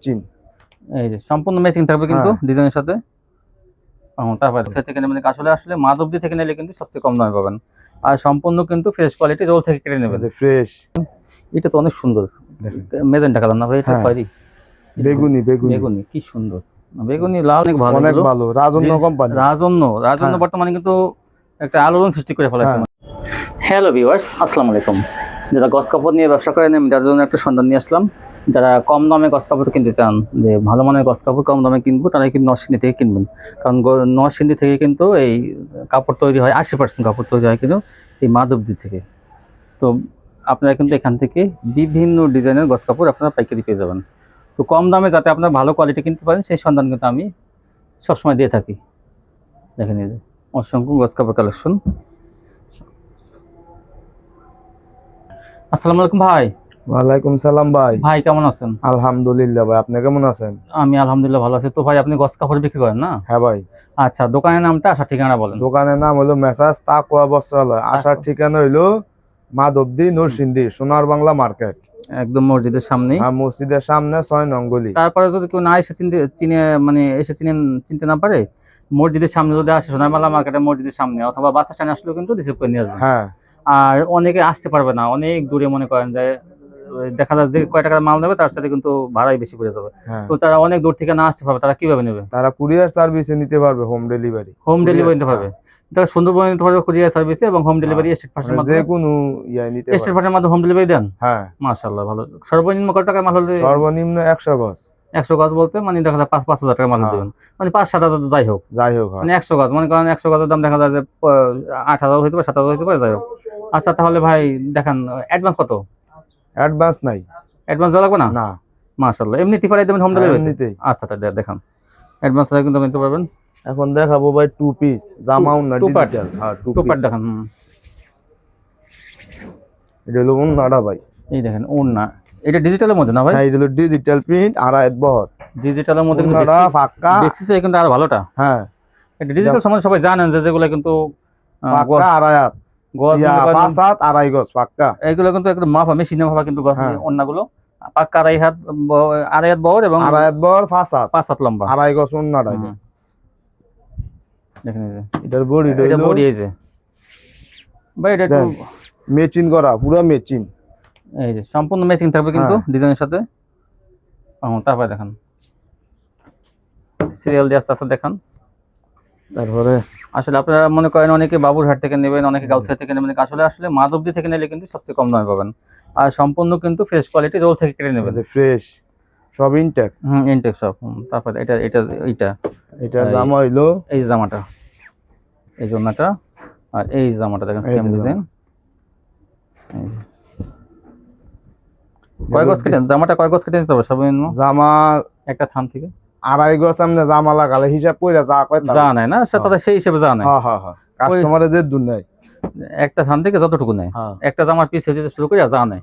চিন এই যে সম্পূর্ণ ম্যাচিং থাকবে কিন্তু ডিজাইনের সাথে। তারপরে সে থেকে নেবেন, আসলে আসলে মাধবদী থেকে নিলে কিন্তু সবচেয়ে কম দামে পাবেন। আর সম্পূর্ণ কিন্তু ফ্রেশ কোয়ালিটি, রোল থেকে কেটে নেবেন। ফ্রেশ। এটা তো অনেক সুন্দর, মেজেন্টা কালার না ভাই? এটা খয়েরি বেগুনি বেগুনি বেগুনি, কি সুন্দর। বেগুনি লাল অনেক ভালো, অনেক ভালো। রাজন্য কোম্পানি, রাজন্য বর্তমানে কিন্তু একটা আলোড়ন সৃষ্টি করে ফেলেছে। হ্যালো ভিউয়ার্স, আসসালামু আলাইকুম। যারা গস কাপড় নিয়ে ব্যবসা করেন, আমি তার জন্য একটা সন্ধান নিয়ে আসলাম। যারা কম দামে গস কাপড় কিনতে চান, যে ভালো মানের গস কাপড় কম দামে কিনবো, তারা কিন্তু নরসিংদী থেকে কিনবেন। কারণ নরসিংদী থেকে কিন্তু এই কাপড় তৈরি হয়, 80% কাপড় তৈরি হয় কিন্তু এই মাধবদী থেকে। তো আপনারা কিন্তু এখান থেকে বিভিন্ন ডিজাইনের গস কাপড় আপনারা পাইকারি পেয়ে যাবেন। তো কম দামে যাতে আপনারা ভালো কোয়ালিটি কিনতে পারেন, সেই সন্ধান কিন্তু আমি সবসময় দিয়ে থাকি। দেখেন এই যে অসংখ্য গস কাপড় কালেকশন। আসসালামু আলাইকুম ভাই। ওয়ালাইকুম সালাম ভাই। ভাই কেমন আছেন? আলহামদুলিল্লাহ ভাই, আপনি কেমন আছেন? আমি আলহামদুলিল্লাহ ভালো আছি। তো ভাই আপনি গস কাপড় বিক্রি করেন না? হ্যাঁ ভাই। আচ্ছা, দোকানের নামটা, আসার ঠিকানা বলেন। দোকানের নাম হলো মেসাজ তাকওয়া বস্ত্রালয়। আসার ঠিকানা হইলো মাধবদী নরসিংদী সোনার বাংলা মার্কেট, একদম মসজিদের সামনে। হ্যাঁ, মসজিদের সামনে 6 নং গলি। তারপরে যদি কেউ না এসে চিনতে না পারে, মসজিদের সামনে যদি আসে, সোনার বাংলা মার্কেটের মসজিদের সামনে অথবা বাস স্ট্যান্ডে আসলেও কিন্তু রিসিভ করে নিয়ে আসবেন। হ্যাঁ। আর অনেকে আসতে পারবে না, অনেক দূরে, মনে করেন যে দেখা যায় যে কয় টাকার মাল নেবে তার সাথে কিন্তু ভাড়াই বেশি পড়ে যাবে। তো তারা অনেক দূর থেকে না আসতে পারবে, তারা কিভাবে নেবে? তারা কুরিয়ার সার্ভিসে নিতে পারবে, হোম ডেলিভারি। নিতে পারবে। তারা সুন্দরবনে নিতে পারবে কুরিয়ার সার্ভিসে, এবং হোম ডেলিভারি স্টেট ফার্স্টের মাধ্যমে, যে কোনো নিতে পারবে। স্টেট ফার্স্টের মাধ্যমে হোম ডেলিভারি দেন? হ্যাঁ। মাশাআল্লাহ, ভালো। সর্বনিম্ন কত টাকার মাল হলে? সর্বনিম্ন 100 গজ। 100 গজ বলতে মানে দেখা যায় 5,000 টাকা মাল দেবেন, মানে 5-7 হাজার, যাই হোক। মানে 100 গজ, মনে করেন 100 গজের দাম দেখা যায় যে 8,000 হইতে পারে, 7,000 হইতে পারে, যাই হোক। আচ্ছা, তাহলে ভাই দেখেন অ্যাডভান্স কত? অ্যাডভান্স নাই। অ্যাডভান্স দেওয়া লাগবে না? না। মাশাআল্লাহ, এমনিতে পারে দেবেন হোম ডেলিভারি? আচ্ছা, দেখেন অ্যাডভান্স লাগে কিন্তু নিতে পারবেন। এখন দেখাবো ভাই টু পিস জামাও না, ডিজিটাল। হ্যাঁ, টু পার্ট দেখান। এটা হলো ওন্নাটা ভাই। এই দেখেন ওন্না, এটা ডিজিটালের মধ্যে না ভাই? হ্যাঁ, এটা হলো ডিজিটাল প্রিন্ট, আড়াই বহর। ডিজিটালের মধ্যে কিন্তু ওন্নাটা পাক্কা। দেখছিস কিন্তু আরো ভালোটা। হ্যাঁ, এটা ডিজিটাল সম্বন্ধে সবাই জানেন যে যেগুলো কিন্তু পাক্কা আড়াই হাত গজ, 5 হাত আড়াই গজ পাক্কা। এগুলো কিন্তু একদম মাপা, মেশিনে মাপা কিন্তু গজ। ওন্নাগুলো পাক্কা আড়াই হাত বহর এবং 5 হাত লম্বা, আড়াই গজ ওন্নাটা। দেখেন এই যে এটার বডি, এটা বডি। এই যে ভাই এটা একটু মেচিং করা, পুরো মেচিং। এই যে সম্পূর্ণ ম্যাচিং থাকবে কিন্তু ডিজাইনের সাথে। তারপরে দেখেন সিরিয়াল দিয়ে আস্তে আস্তে দেখান। তারপরে আসলে আপনারা মনে করেন অনেকে বাবুরহাট থেকে নেবেন, অনেকে গাউসিয়া থেকে নেবেন, আসলে আসলে মাধবদী থেকে নিলে কিন্তু সবচেয়ে কম দামে পাবেন। আর সম্পূর্ণ কিন্তু ফ্রেশ কোয়ালিটি, রোল থেকে কেটে নেবেন। ফ্রেশ সব ইনটেক। ইনটেক সব। তারপরে এটা জামা হইলো এই জামাটা, এই জন্যটা, আর এই জামাটা দেখেন সেম ডিজাইন। কয় গজ কেটে জামাটা, কয় গজ কেটে নিতে হবে সর্বনিম্ন? জামা একটা থান থেকে আড়াই গজ সামনে জামা লাগালে হিসাব কইরা যা কয় যা নাই না, সেটা সেই হিসেবে যা নাই। হ্যাঁ হ্যাঁ হ্যাঁ, কাস্টমারের যে দুন নাই, একটা থান থেকে যতটুকু নেয়, একটা জামার পিস হইতে শুরু করে যা নেয়।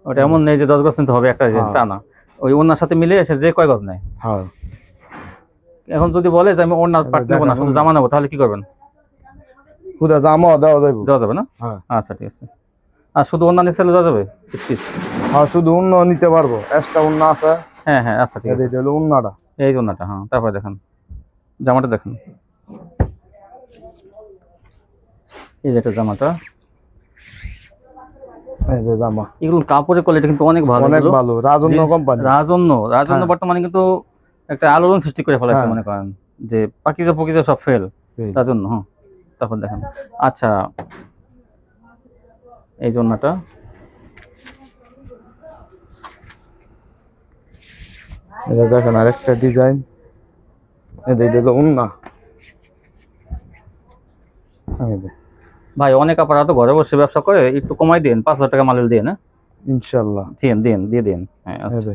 ওটা এমন নেই যে 10 গজ নিতে হবে একটা, তা না, ওই ওনার সাথে মিলে এসে যে কয় গজ নেয়। এখন যদি বলে যে আমি ওনার পাট নেবো না, শুধু জামা নেবো, তাহলে কি করবেন? পুরো জামা দেওয়া যাবে না? আচ্ছা, ঠিক আছে। আর শুধু ওন্না নিতে চাইলে দেওয়া যাবে পিস? হ্যাঁ, শুধু ওন্না নিতে পারবো, এক্সট্রা ওন্না আছে। হ্যাঁ, আচ্ছা, ঠিক আছে। এটা হলো ওন্নাটা, এই ওন্নাটা। তারপরে দেখেন জামাটা, দেখেন এই যে একটা জামাটা, এই যে জামা। এগুলো কাপড়ের কোয়ালিটি কিন্তু অনেক ভালো, অনেক ভালো। রাজন্য কোম্পানি, রাজন্য বর্তমানে কিন্তু একটা আলোড়ন সৃষ্টি করে ফেলেছে, মনে করেন যে পাকিজা সব ফেল রাজন্য। তারপর দেখেন, আচ্ছা এই জন্যটা, এটা দেখেন আরেকটা ডিজাইন। এটা হলো ওন্না। ভাই অনেক আপনারা তো ঘরে বসে ব্যবসা করে, একটু কমাই দিন, 5,000 টাকা মালের দিয়ে না? ইনশাআল্লাহ দিয়ে দিন। হ্যাঁ, আচ্ছা।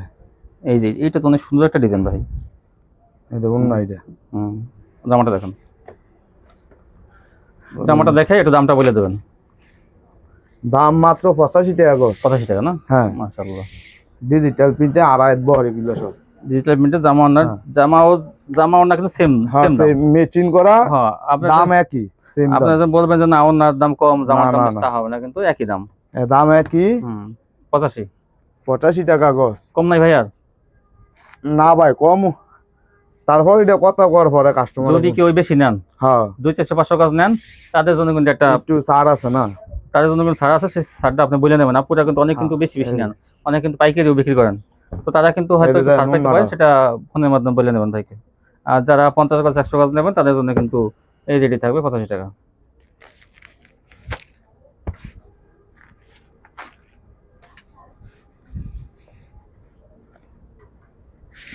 এই যে এটা তো অনেক সুন্দর একটা ডিজাইন ভাই। এটা ওন্না। এটা জামাটা দেখেন, জামাটা দেখে একটু দামটা বলে দেবেন। দাম মাত্র 85 টাকা গজ। 85 টাকা না? হ্যাঁ, মাশাআল্লাহ। ডিজিটাল প্রিন্টে আড়াই বহর, এগুলো সব ডিজিটাল প্রিন্টে জামা ওন্না কিন্তু সেম মেচিং করা। দাম একই, সেম দাম। আপনারা বলবেন যে না ওন্নার দাম কম, জামার দাম তা হবে না, কিন্তু একই দাম। দাম একই। 85 85 টাকা গছ। কম নাই ভাই আর? না ভাই কম, তারপর এটা কত কর পরে কাস্টমার যদি কেউ বেশি নেন, হ্যাঁ 200-400-500 গাছ নেন, তাদের জন্য কিন্তু একটা, একটু ছাড় আছে না? তাদের জন্য কিন্তু ছাড় আছে, সেই ছাড়টা আপনি বলে নেবেন। আপুরা কিন্তু অনেক কিন্তু বেশি বেশি নেন, অনেক কিন্তু পাইকারিও বিক্রি করেন, তো তারা কিন্তু হয়তো এই যে ছাড় পাইতে পারে, সেটা ফোনের মাধ্যমে বলে নেবেন ভাইকে। আর যারা 50 গাছ 100 গাছ নেবেন তাদের জন্য কিন্তু এই রেডি থাকবে 85 টাকা।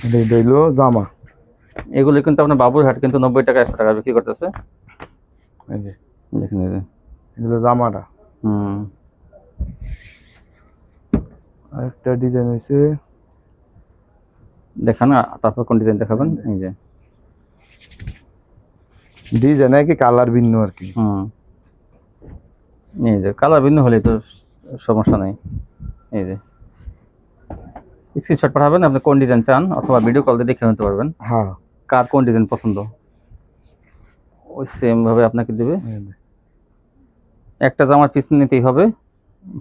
এটা হইলো জামা। এগুলো কিন্তু আপনার বাবুরহাট কিন্তু 90 টাকা 100 টাকা বিক্রি করতেছে। এই যে দেখেন এই যে, এগুলো জামাটা। হুম, আরেকটা ডিজাইন হইছে, দেখান তারপর কোন ডিজাইন দেখাবেন। এই যে, ডিজাইন কি কালার ভিন্ন আর কি। হুম, এই যে কালার ভিন্ন হলে তো সমস্যা নেই। এই যে স্ক্রিনশট পাঠাবেন আপনি কোন ডিজাইন চান, অথবা ভিডিও কল দিয়ে দেখে নিতে পারবেন হ্যাঁ কার কোন ডিজাইন পছন্দ, ওই সেম ভাবে আপনাকে দিবে। এই যে, একটা জামার পিস নিতেই হবে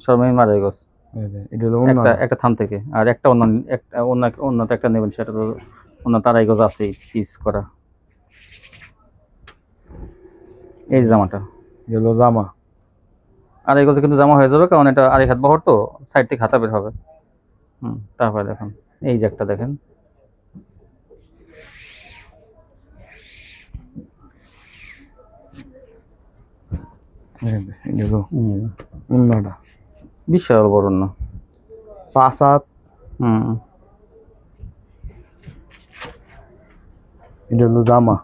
সর্বনিম্ন 2.5 গজ, এই যে এটা হলো একটা ওন্না। একটা থান থেকে। আর একটা অন্য একটা অন্য একটা নেবেন, সেটা তো অন্য 2.5 গজ আছেই পিস করা। এই যে জামাটা এটা হলো জামা। 2.5 গজে কিন্তু জামা হয়ে যাবে, কারণ এটা 2.5 হাত বহর, তো সাইড থেকে হাতা বের হবে। তারপরে দেখেন এই যে একটা দেখেন, এই যে এটা হলো ওন্নাটা, বিশাল বড় না। 5 হাত। এটা হলো জামা।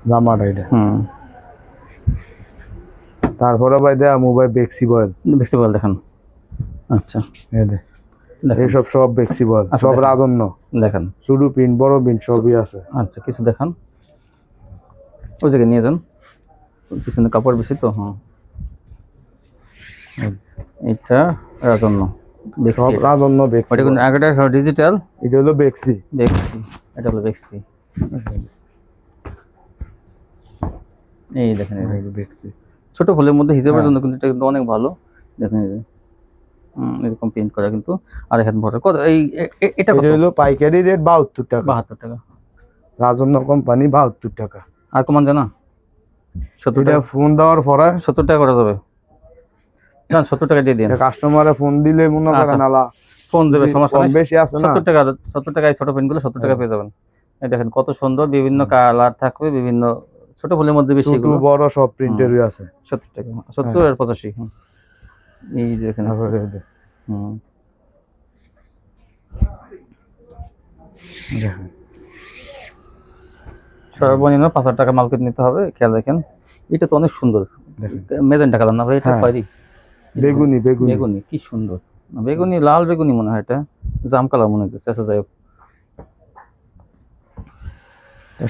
জামাটা এটা। তারপরে ভাই দেয়া মোবাইল ফ্লেক্সিবল। ফ্লেক্সিবল দেখান। আচ্ছা এই যে দেখেন, এইসব সব ফ্লেক্সিবল, আচ্ছা, সব দেখেন। রাজন্য, দেখেন, ছোট পিন বড় পিন সবই আছে। আচ্ছা কিছু দেখান, ওই জায়গায় নিয়ে যান, পিছনে কাপড় বেশি তো। হ্যাঁ, এটা রাজন্য সব রাজন্য বেক্সি। ওটা কিন্তু আগেটা ডিজিটাল, এটা হলো বেক্সি। এটা হলো বেক্সি। এই দেখেন এই যে বেক্সি ছোট ফুলের মধ্যে হিসাবের জন্য কিন্তু এটা কিন্তু অনেক ভালো। দেখেন এই যে এরকম প্রিন্ট করা কিন্তু। আর এখানে ভরা কত, এটা কত? হলো পাইকারি রেট 72 টাকা। 72 টাকা। রাজন্য কোম্পানি 72 টাকা। আর কমান জানা 70 এটা টাকা। ফোন দেওয়ার পরে 70 টাকা করা যাবে, জান 70 টাকা দিয়ে দিন। কাস্টমারে ফোন দিলে মনে করেন আলা ফোন দেবে, সমস্যা কম নেই। বেশি আছে না। 70 টাকা, 70 টাকায় ছোট পেনগুলো 70 টাকা পেয়ে যাবেন। এই দেখেন কত সুন্দর, বিভিন্ন কালার থাকবে, বিভিন্ন ছোট ফুলের মধ্যে বেশি, ছোট বড় সব প্রিন্টেরই আছে। 70 টাকা, 70 আর 85। এই দেখেন, সর্বনিম্ন 5,000 টাকা মার্কেট নিতে হবে। খেয়াল দেখেন, এটা তো অনেক সুন্দর, মেজেন্টা কালার না ভাই? এটা খয়েরি বেগুনি, বেগুনি বেগুনি, কি সুন্দর, বেগুনি লাল বেগুনি মনে হয়, এটা জাম কালার মনে হচ্ছে। আচ্ছা যাই হোক,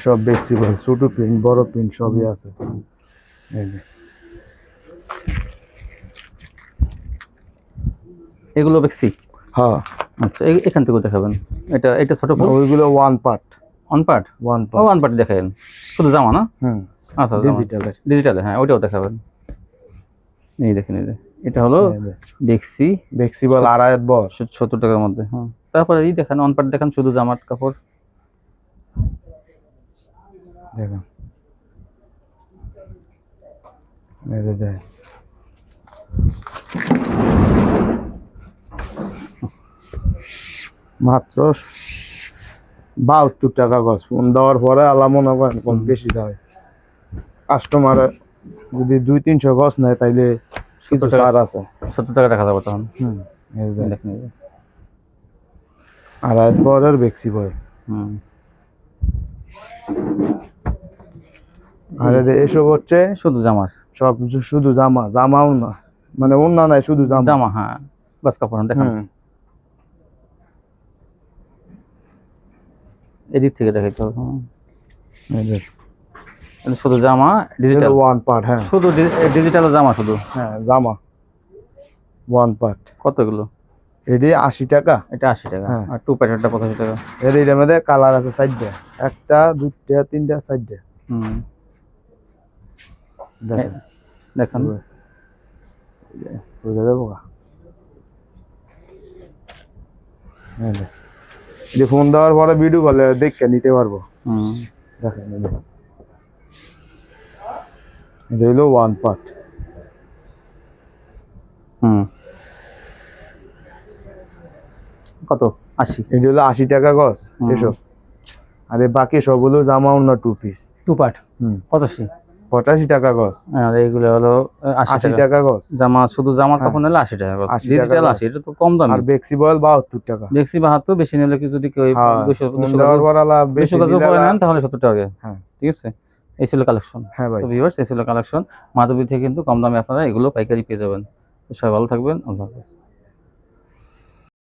সব ফ্লেক্সিবল, ছোট প্রিন্ট বড় প্রিন্ট সবই আছে। এই যে এগুলো বেক্সি। হ্যাঁ আচ্ছা এখান থেকে দেখাবেন। এটা ছোট ফুল, ওইগুলো ওয়ান পার্ট। ওয়ান পার্ট দেখাবেন, শুধু জামা না? আচ্ছা ডিজিটালে, হ্যাঁ ওইটাও দেখাবেন। এই দেখেন, এই যে এটা হলো বেক্সি, ফ্লেক্সিবল 2.5 বড় 70 টাকার মধ্যে। হ্যাঁ, তারপরে এই দেখেন ওয়ান পার্ট দেখান, শুধু জামার কাপড় দেখেন। এই যে দেখ, মাত্র 72 টাকা গজ। ফোন দেওয়ার পরে আলা মনে করেন কম বেশি যায়। কাস্টমার যদি 200-300 গজ নেয় তাইলে কিছু ছাড় আছে। 70 টাকা রাখা যাবে তখন। এই যে দেখেন, 2.5 বড়ের বেক্সি বয়। আর এসব হচ্ছে শুধু জামার, সব শুধু জামা, জামাও না মানে অন্য নাই, শুধু জামা। জামা, হ্যাঁ গস কাপড় দেখেন। এদিক থেকে দেখাইতে হবে। শুধু জামা ডিজিটাল ওয়ান পার্ট। হ্যাঁ শুধু ডিজিটাল জামা শুধু। হ্যাঁ জামা ওয়ান পার্ট। কতগুলো? এটি 80 টাকা। এটা 80 টাকা। আর টু প্যাকেটটা 85 টাকা। এর মধ্যে কালার আছে 4টা, 1টা 2টা 3টা 4টা। দেখেন দেখেন বুঝে দেবো যে ফোন দেওয়ার পরে ভিডিও কলে দেখে নিতে পারবো। হুম দেখেন এটা হলো ওয়ান পার্ট। হুম কত 80? এটা হলো 80 টাকা গজ এসব। আর বাকি সব হলো জামা অন্য 2 পিস 2 পার্ট 85? 85 টাকা গজ। আর এইগুলো হলো 80 টাকা গজ। জামা শুধু জামার কাপড় নিলে 80 টাকা গজ, 80 টাকা ডিজিটাল গজ। 80, এটা তো কম দামি। আর বেক্সি বয়েল 72 টাকা। বেক্সি 72, বেশি নিলে কি যদি কেউ 200 গজ পরে নেন তাহলে 70 টাকা। হ্যাঁ ঠিক আছে, এই ছিল কালেকশন। হ্যাঁ ভাই। তো ভিউয়ার্স, এই ছিল কালেকশন। মাধবী থেকে কিন্তু কম দামে আপনারা এগুলো পাইকারি পেয়ে যাবেন। তো সবাই ভালো থাকবেন, আল্লাহ হাফেজ।